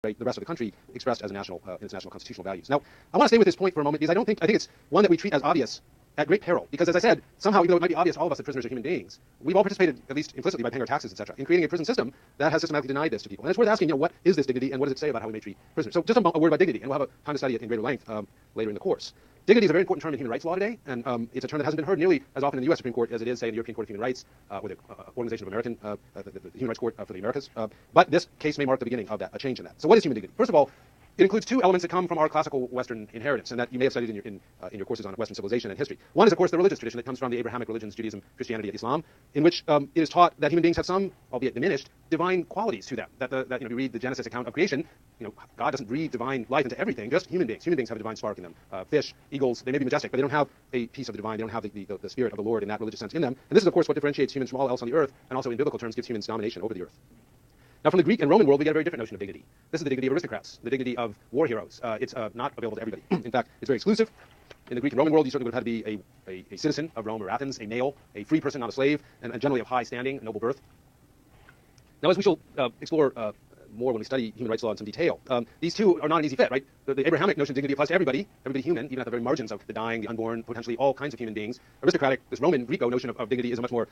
the rest of the country expressed as a national in its national constitutional values. Now, I want to stay with this point for a moment because I think it's one that we treat as obvious at great peril. Because as I said, somehow, even though it might be obvious to all of us that prisoners are human beings, we've all participated, at least implicitly by paying our taxes, etc., in creating a prison system that has systematically denied this to people. And it's worth asking, what is this dignity and what does it say about how we may treat prisoners? So just a word about dignity, and we'll have a time to study it in greater length later in the course. Dignity is a very important term in human rights law today, and it's a term that hasn't been heard nearly as often in the U.S. Supreme Court as it is, say, in the European Court of Human Rights, or the Organization of American, the Human Rights Court for the Americas. But this case may mark the beginning of that, a change in that. So what is human dignity? First of all, it includes two elements that come from our classical Western inheritance, and that you may have studied in your courses on Western civilization and history. One is, of course, the religious tradition that comes from the Abrahamic religions, Judaism, Christianity, and Islam, in which it is taught that human beings have some, albeit diminished, divine qualities to them. That if you read the Genesis account of creation, God doesn't breathe divine life into everything, just human beings. Human beings have a divine spark in them. Fish, eagles, they may be majestic, but they don't have a piece of the divine. They don't have the spirit of the Lord in that religious sense in them. And this is, of course, what differentiates humans from all else on the earth, and also in biblical terms gives humans domination over the earth. Now, from the Greek and Roman world, we get a very different notion of dignity. This is the dignity of aristocrats, the dignity of war heroes. It's not available to everybody. In fact, it's very exclusive. In the Greek and Roman world, you certainly would have had to be a citizen of Rome or Athens, a male, a free person, not a slave, and generally of high standing, noble birth. Now, as we shall explore more when we study human rights law in some detail, these two are not an easy fit, right? The Abrahamic notion of dignity applies to everybody human, even at the very margins of the dying, the unborn, potentially all kinds of human beings. Aristocratic, this Roman, Greco notion of dignity is a much more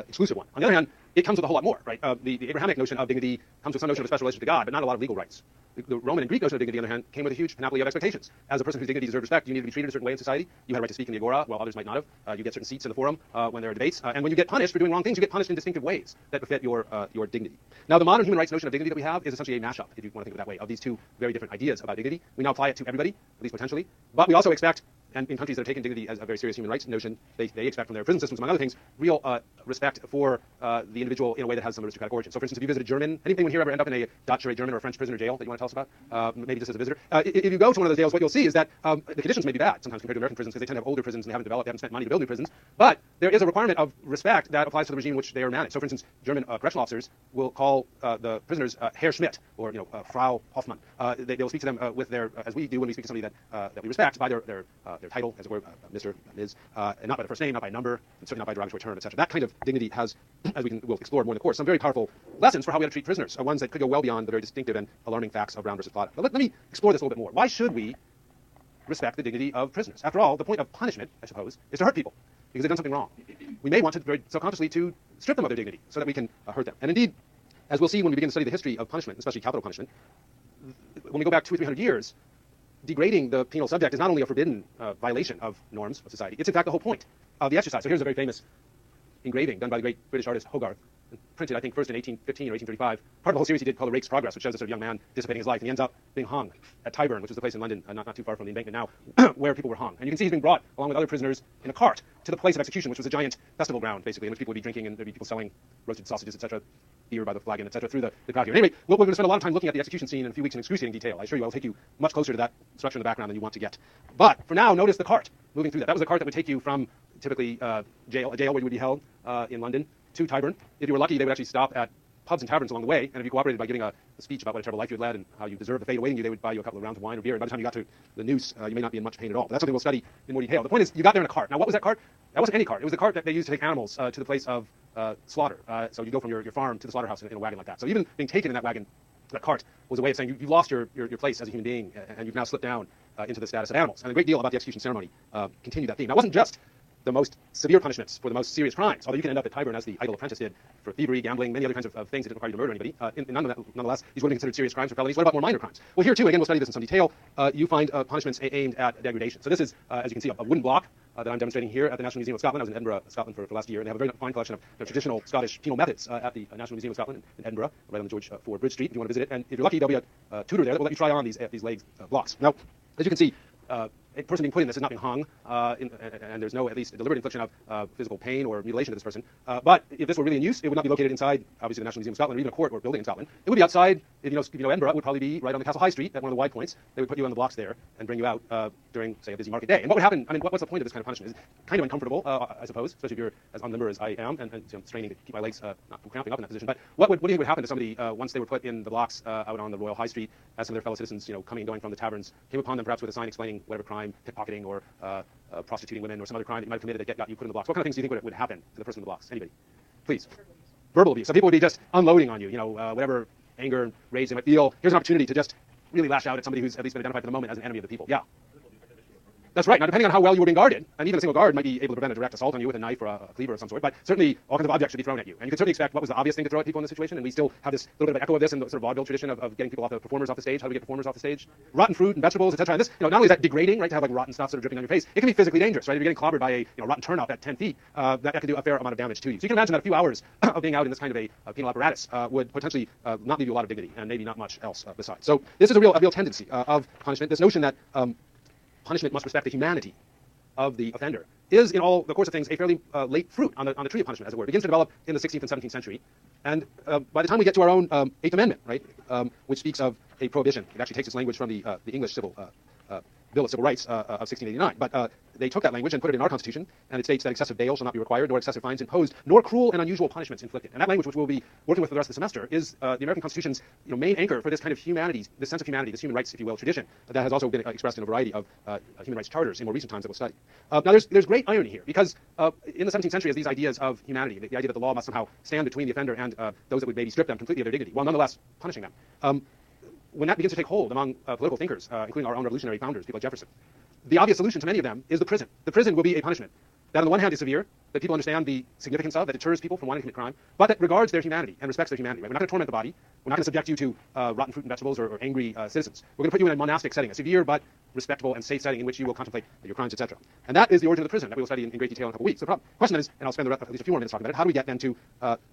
exclusive one. On the other hand, it comes with a whole lot more, right? The Abrahamic notion of dignity comes with some notion of a special relationship to God, but not a lot of legal rights. The Roman and Greek notion of dignity, on the other hand, came with a huge panoply of expectations. As a person whose dignity deserves respect, you need to be treated a certain way in society. You had a right to speak in the agora, while others might not have. You get certain seats in the forum when there are debates. And when you get punished for doing wrong things, you get punished in distinctive ways that befit your dignity. Now, the modern human rights notion of dignity that we have is essentially a mashup, if you want to think of it that way, of these two very different ideas about dignity. We now apply it to everybody, at least potentially. But we also expect, and in countries that have taken dignity as a very serious human rights notion, they expect from their prison systems, among other things, real respect for the individual in a way that has some aristocratic origin. So, for instance, if you visit a German, anyone here ever end up in a Dutch or a German or a French prison or jail that you want to tell us about? Maybe just as a visitor. If you go to one of those jails, what you'll see is that the conditions may be bad sometimes compared to American prisons because they tend to have older prisons and they haven't developed, they haven't spent money to build new prisons. But there is a requirement of respect that applies to the regime in which they are managed. So, for instance, German correctional officers will call the prisoners Herr Schmidt or Frau Hoffmann. They will speak to them with their, as we do when we speak to somebody that we respect, by their title, as it were, Mr., Ms., and not by the first name, not by number, and certainly not by derogatory term, etc. That kind of dignity has, as we'll explore more in the course, some very powerful lessons for how we ought to treat prisoners, ones that could go well beyond the very distinctive and alarming facts of Brown versus Plata. But let me explore this a little bit more. Why should we respect the dignity of prisoners? After all, the point of punishment, I suppose, is to hurt people because they've done something wrong. We may want to very subconsciously to strip them of their dignity so that we can hurt them. And indeed, as we'll see when we begin to study the history of punishment, especially capital punishment, when we go back 200 or 300 years, degrading the penal subject is not only a forbidden violation of norms of society, it's in fact the whole point of the exercise. So here's a very famous engraving done by the great British artist Hogarth, printed I think first in 1815 or 1835. Part of the whole series he did called The Rake's Progress, which shows a sort of young man dissipating his life, and he ends up being hung at Tyburn, which is the place in London, not too far from the embankment now, where people were hung. And you can see he's being brought, along with other prisoners, in a cart to the place of execution, which was a giant festival ground, basically, in which people would be drinking, and there'd be people selling roasted sausages, etc., beer by the flagon, etc., through the crowd here. Anyway, we're going to spend a lot of time looking at the execution scene in a few weeks in excruciating detail. I assure you I will take you much closer to that structure in the background than you want to get. But for now, notice the cart moving through that. That was the cart that would take you from typically a jail where you would be held in London to Tyburn. If you were lucky, they would actually stop at pubs and taverns along the way, and if you cooperated by giving a speech about what a terrible life you had led and how you deserved the fate awaiting you, they would buy you a couple of rounds of wine or beer, and by the time you got to the noose, you may not be in much pain at all. But that's something we'll study in more detail. The point is, you got there in a cart. Now, what was that cart? That wasn't any cart. It was the cart that they used to take animals to the place of slaughter. So you go from your farm to the slaughterhouse in a wagon like that. So even being taken in that wagon, that cart, was a way of saying you've lost your place as a human being, and you've now slipped down into the status of animals. And a great deal about the execution ceremony continued that theme. Now, it wasn't just the most severe punishments for the most serious crimes, although you can end up at Tyburn as the idle apprentice did for thievery, gambling, many other kinds of things that didn't require you to murder anybody. Nonetheless, these would be considered serious crimes or felonies. What about more minor crimes? Well, here too, again, we'll study this in some detail. You find punishments aimed at degradation. So this is, as you can see, a wooden block that I'm demonstrating here at the National Museum of Scotland. I was in Edinburgh, Scotland for last year, and they have a very fine collection of traditional Scottish penal methods at the National Museum of Scotland in Edinburgh, right on the George Ford Bridge Street, if you want to visit it. And if you're lucky, there'll be a tutor there that will let you try on these legs blocks. Now, as you can see, a person being put in this is not being hung, and there's no, at least, deliberate infliction of physical pain or mutilation to this person. But if this were really in use, it would not be located inside, obviously, the National Museum of Scotland, or even a court or building in Scotland. It would be outside. If you know Edinburgh, it would probably be right on the Castle High Street at one of the wide points. They would put you on the blocks there and bring you out during, say, a busy market day. And what would happen? I mean, what's the point of this kind of punishment? It's kind of uncomfortable, I suppose, especially if you're as unlimber as I am, and straining to keep my legs not from cramping up in that position. But what do you think would happen to somebody once they were put in the blocks out on the Royal High Street, as some of their fellow citizens, coming and going from the taverns, came upon them perhaps with a sign explaining whatever crime, pickpocketing or prostituting women or some other crime that you might have committed that got you put in the blocks? What kind of things do you think would happen to the person in the blocks? Anybody? Please. Verbal abuse. So people would be just unloading on you, whatever anger and rage they might feel, here's an opportunity to just really lash out at somebody who's at least been identified for the moment as an enemy of the people. Yeah. That's right. Now, depending on how well you were being guarded, and even a single guard might be able to prevent a direct assault on you with a knife or a cleaver of some sort, but certainly all kinds of objects should be thrown at you. And you could certainly expect what was the obvious thing to throw at people in this situation, and we still have this little bit of echo of this in the sort of vaudeville tradition of getting people performers off the stage. How do we get performers off the stage? Rotten fruit and vegetables, etc. And this, not only is that degrading, right, to have like rotten stuff sort of dripping on your face, it can be physically dangerous, right? If you're getting clobbered by a rotten turnip at 10 feet, that can do a fair amount of damage to you. So you can imagine that a few hours of being out in this kind of a penal apparatus would potentially not leave you a lot of dignity, and maybe not much else besides. So this is a real tendency of punishment, this notion that punishment must respect the humanity of the offender is, in all the course of things, a fairly late fruit on the tree of punishment, as it were. It begins to develop in the 16th and 17th century. And by the time we get to our own Eighth Amendment, right, which speaks of a prohibition, it actually takes its language from the English Bill of Civil Rights of 1689. But they took that language and put it in our Constitution, and it states that excessive bail shall not be required, nor excessive fines imposed, nor cruel and unusual punishments inflicted. And that language, which we'll be working with for the rest of the semester, is the American Constitution's main anchor for this kind of humanity, this sense of humanity, this human rights, if you will, tradition that has also been expressed in a variety of human rights charters in more recent times that we'll study. Now, there's great irony here, because in the 17th century, as these ideas of humanity, the idea that the law must somehow stand between the offender and those that would maybe strip them completely of their dignity, while nonetheless punishing them, when that begins to take hold among political thinkers, including our own revolutionary founders, people like Jefferson, the obvious solution to many of them is the prison. The prison will be a punishment that on the one hand is severe, that people understand the significance of, that deters people from wanting to commit crime, but that regards their humanity and respects their humanity. Right? We're not going to torment the body. We're not going to subject you to rotten fruit and vegetables or angry citizens. We're going to put you in a monastic setting, a severe but respectable and safe setting in which you will contemplate your crimes, etc. And that is the origin of the prison that we will study in great detail in a couple weeks. The question is, and I'll spend at least a few more minutes talking about it, how do we get then to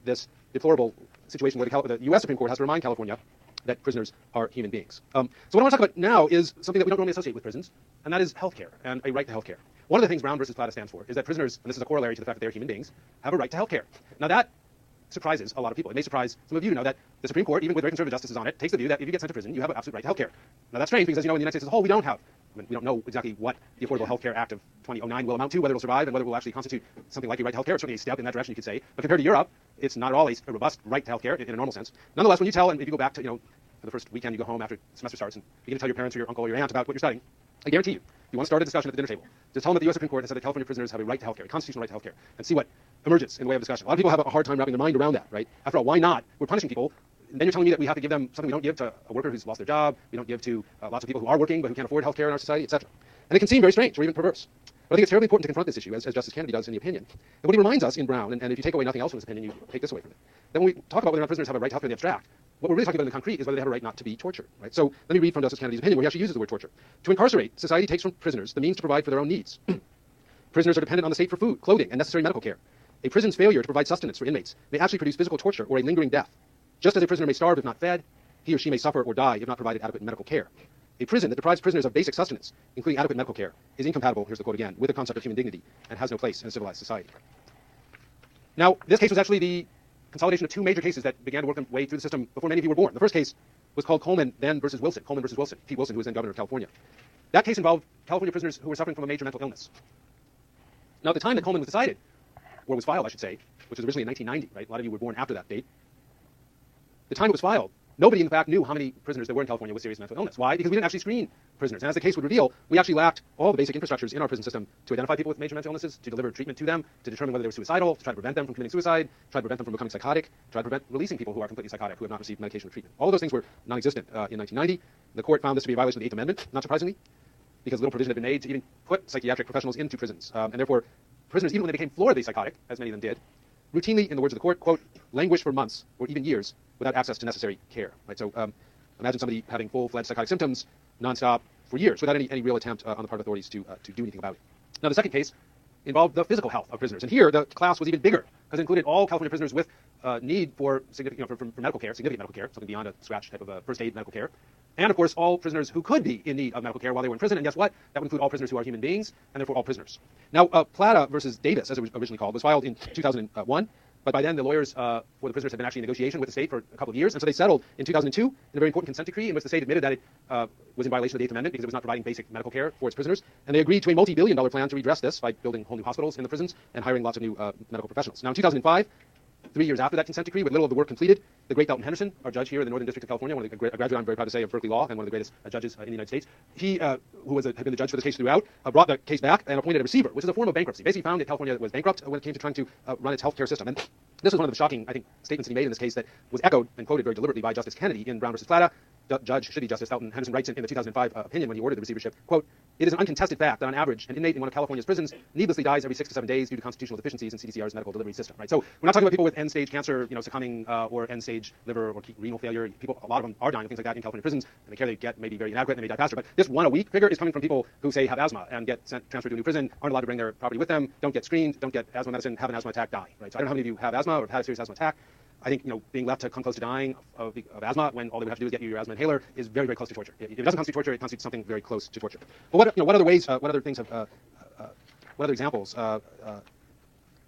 this deplorable situation where the U.S. Supreme Court has to remind California that prisoners are human beings. So what I want to talk about now is something that we don't normally associate with prisons, and that is health care and a right to health care. One of the things Brown versus Plata stands for is that prisoners, and this is a corollary to the fact that they are human beings, have a right to health care. Now that surprises a lot of people. It may surprise some of you to know that the Supreme Court, even with very conservative justices on it, takes the view that if you get sent to prison, you have an absolute right to health care. Now that's strange because, in the United States as a whole, we don't know exactly what the Affordable Health Care Act of 2009 will amount to, whether it will survive, and whether it will actually constitute something like a right to health care. It's certainly a step in that direction, you could say. But compared to Europe, it's not at all a robust right to health care in a normal sense. Nonetheless, when you tell, and if you go back to, for the first weekend you go home after the semester starts and begin to tell your parents or your uncle or your aunt about what you're studying, I guarantee you want to start a discussion at the dinner table. Just tell them that the U.S. Supreme Court has said that California prisoners have a right to health care, a constitutional right to health care, and see what emerges in the way of discussion. A lot of people have a hard time wrapping their mind around that, right? After all, why not? We're punishing people. Then you're telling me that we have to give them something we don't give to a worker who's lost their job, we don't give to lots of people who are working but who can't afford health care in our society, etc. And it can seem very strange or even perverse. But I think it's terribly important to confront this issue, as Justice Kennedy does in the opinion. And what he reminds us in Brown, and if you take away nothing else from his opinion, you take this away from it, then when we talk about whether or not prisoners have a right to health care in the abstract, what we're really talking about in the concrete is whether they have a right not to be tortured. Right? So let me read from Justice Kennedy's opinion, where he actually uses the word torture. To incarcerate, society takes from prisoners the means to provide for their own needs. Prisoners are dependent on the state for food, clothing, and necessary medical care. A prison's failure to provide sustenance for inmates may actually produce physical torture or a lingering death. Just as a prisoner may starve if not fed, he or she may suffer or die if not provided adequate medical care. A prison that deprives prisoners of basic sustenance, including adequate medical care, is incompatible, here's the quote again, with the concept of human dignity and has no place in a civilized society. Now, this case was actually the consolidation of two major cases that began to work their way through the system before many of you were born. The first case was called Coleman then versus Wilson. Coleman versus Wilson. Pete Wilson, who was then governor of California. That case involved California prisoners who were suffering from a major mental illness. Now, at the time that Coleman was decided, or was filed, I should say, which was originally in 1990, right? A lot of you were born after that date. The time it was filed, nobody, in fact, knew how many prisoners there were in California with serious mental illness. Why? Because we didn't actually screen prisoners. And as the case would reveal, we actually lacked all the basic infrastructures in our prison system to identify people with major mental illnesses, to deliver treatment to them, to determine whether they were suicidal, to try to prevent them from committing suicide, try to prevent them from becoming psychotic, try to prevent releasing people who are completely psychotic, who have not received medication or treatment. All of those things were non-existent in 1990. The court found this to be a violation of the Eighth Amendment, not surprisingly, because little provision had been made to even put psychiatric professionals into prisons. And therefore, prisoners, even when they became floridly psychotic, as many of them did, routinely, in the words of the court, quote, languish for months or even years without access to necessary care. Right? So imagine somebody having full-fledged psychotic symptoms nonstop for years without any real attempt on the part of authorities to do anything about it. Now, the second case involved the physical health of prisoners. And here, the class was even bigger, because it included all California prisoners with need for significant, for medical care, significant medical care, something beyond a scratch type of first aid medical care. And, of course, all prisoners who could be in need of medical care while they were in prison. And guess what? That would include all prisoners who are human beings, and therefore all prisoners. Now, Plata versus Davis, as it was originally called, was filed in 2001. But by then, the lawyers for the prisoners had been actually in negotiation with the state for a couple of years. And so they settled in 2002 in a very important consent decree in which the state admitted that it was in violation of the Eighth Amendment because it was not providing basic medical care for its prisoners. And they agreed to a multi-billion-dollar plan to redress this by building whole new hospitals in the prisons and hiring lots of new medical professionals. Now, in 2005, 3 years after that consent decree, with little of the work completed, the great Dalton Henderson, our judge here in the Northern District of California, a graduate, I'm very proud to say, of Berkeley Law, and one of the greatest judges in the United States, he, who had been the judge for this case throughout, brought the case back and appointed a receiver, which is a form of bankruptcy. Basically found that California was bankrupt when it came to trying to run its healthcare system. And This was one of the shocking, I think, statements that he made in this case that was echoed and quoted very deliberately by Justice Kennedy in Brown versus Flata. Judge should be Justice Felton Henderson writes in the 2005 opinion when he ordered the receivership, quote, "It is an uncontested fact that on average an inmate in one of California's prisons needlessly dies every 6 to 7 days due to constitutional deficiencies in CDCR's medical delivery system." Right. So we're not talking about people with end-stage cancer, succumbing, or end-stage liver or renal failure. People, a lot of them are dying of things like that in California prisons, and the care they get may be very inadequate and they may die faster. But this 1 a week figure is coming from people who say have asthma and get transferred to a new prison, aren't allowed to bring their property with them, don't get screened, don't get asthma medicine, have an asthma attack, die. Right. So I don't know how many of you have asthma or have had a serious asthma attack. I think being left to come close to dying of asthma when all they would have to do is get you your asthma inhaler is very, very close to torture. If it doesn't constitute torture, it constitutes something very close to torture. But what other ways? What other things have? What other examples can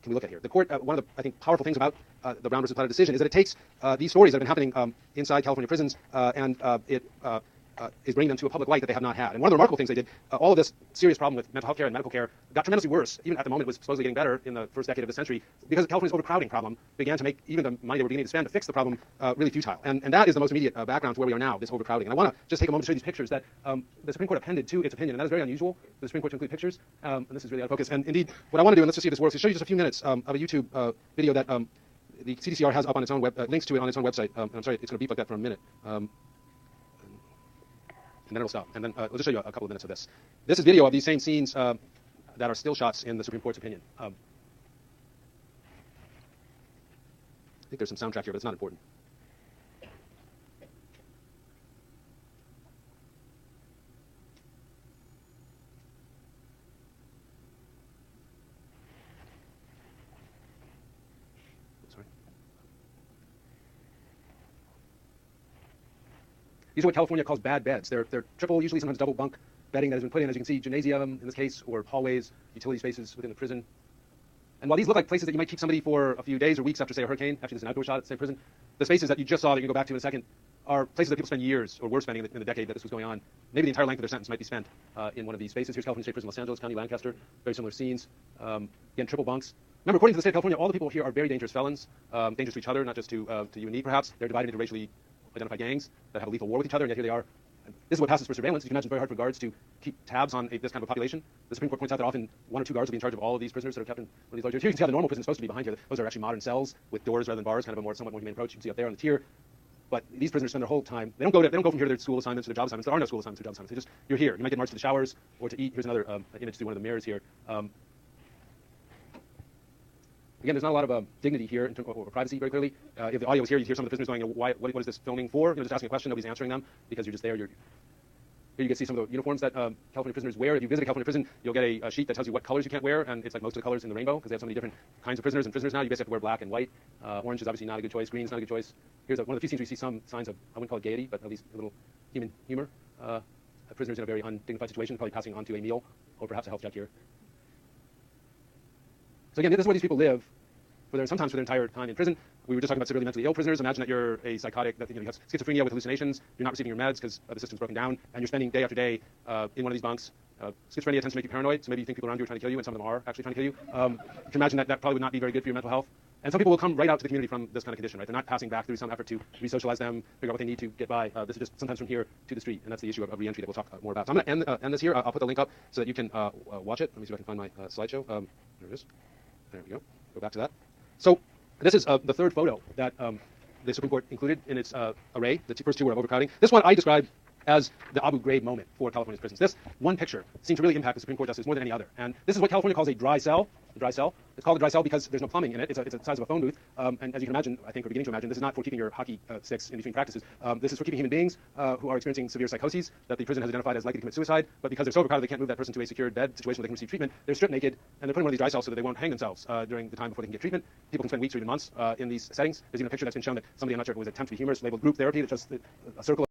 we look at here? The court. One of the I think powerful things about the Brown versus Plata decision is that it takes these stories that have been happening inside California prisons and it is bringing them to a public light that they have not had. And one of the remarkable things they did, all of this serious problem with mental health care and medical care got tremendously worse. Even at the moment, it was supposedly getting better in the first decade of the century because California's overcrowding problem began to make even the money they were beginning to spend to fix the problem really futile. And that is the most immediate background to where we are now, this overcrowding. And I want to just take a moment to show you these pictures that the Supreme Court appended to its opinion, and that is very unusual for the Supreme Court to include pictures. And this is really out of focus. And indeed, what I want to do, and let's just see if this works, is show you just a few minutes of a YouTube video that the CDCR has up on its own links to it on its own website. And I'm sorry, it's going to beep like that for a minute. And then it'll stop. And then we'll just show you a couple of minutes of this. This is video of these same scenes that are still shots in the Supreme Court's opinion. I think there's some soundtrack here, but it's not important. Sorry. These are what California calls bad beds. They're triple, usually sometimes double bunk bedding that has been put in, as you can see, gymnasium in this case, or hallways, utility spaces within the prison. And while these look like places that you might keep somebody for a few days or weeks after, say, a hurricane, actually there's an outdoor shot at the same prison, the spaces that you just saw that you can go back to in a second are places that people spend years or were spending in the decade that this was going on. Maybe the entire length of their sentence might be spent in one of these spaces. Here's California State Prison, Los Angeles County, Lancaster, very similar scenes. Again, triple bunks. Remember, according to the state of California, all the people here are very dangerous felons, dangerous to each other, not just to you and me, perhaps. They're divided into racially identified gangs that have a lethal war with each other, and yet here they are. And this is what passes for surveillance. You can imagine it's very hard for guards to keep tabs on this kind of a population. The Supreme Court points out that often 1 or 2 guards will be in charge of all of these prisoners that are kept in one of these large areas. Here you can see how the normal prison is supposed to be behind here. Those are actually modern cells with doors rather than bars, kind of a somewhat more humane approach. You can see up there on the tier. But these prisoners spend their whole time. They don't go from here to their school assignments or their job assignments. There are no school assignments or job assignments. You're here. You might get marched to the showers or to eat. Here's another image through one of the mirrors here. Again, there's not a lot of dignity here in terms of privacy, very clearly. If the audio was here, you'd hear some of the prisoners going, what is this filming for? Just asking a question, nobody's answering them because you're just there. Here you can see some of the uniforms that California prisoners wear. If you visit a California prison, you'll get a sheet that tells you what colors you can't wear, and it's like most of the colors in the rainbow because they have so many different kinds of prisoners. And prisoners now, you basically have to wear black and white. Orange is obviously not a good choice. Green is not a good choice. Here's one of the few scenes where you see some signs of, I wouldn't call it gaiety, but at least a little human humor. Prisoners in a very undignified situation, probably passing on to a meal or perhaps a health check here. So again, this is where these people live. Sometimes for their entire time in prison. We were just talking about severely mentally ill prisoners. Imagine that you're a psychotic, that you have schizophrenia with hallucinations. You're not receiving your meds because the system's broken down, and you're spending day after day in one of these bunks. Schizophrenia tends to make you paranoid, so maybe you think people around you are trying to kill you, and some of them are actually trying to kill you. You can imagine that probably would not be very good for your mental health. And some people will come right out to the community from this kind of condition, right? They're not passing back through some effort to re-socialize them, figure out what they need to get by. This is just sometimes from here to the street, and that's the issue of re-entry that we'll talk more about. So I'm going to end this here. I'll put the link up so that you can watch it. Let me see if I can find my slideshow. There it is. There we go. Go back to that. So this is the third photo that the Supreme Court included in its array. The first 2 were of overcrowding. This one I described as the Abu Ghraib moment for California's prisons. This one picture seemed to really impact the Supreme Court justice more than any other. And this is what California calls a dry cell. A dry cell. It's called a dry cell because there's no plumbing in it. It's the size of a phone booth. And as you can imagine, I think we're beginning to imagine, this is not for keeping your hockey sticks in between practices. This is for keeping human beings who are experiencing severe psychoses that the prison has identified as likely to commit suicide. But because they're so overcrowded, they can't move that person to a secured bed situation where they can receive treatment. They're stripped naked, and they're put in one of these dry cells so that they won't hang themselves during the time before they can get treatment. People can spend weeks or even months in these settings. There's even a picture that's been shown that somebody, I'm not sure if it was attempt to be humorous, labeled group therapy. That's just a circle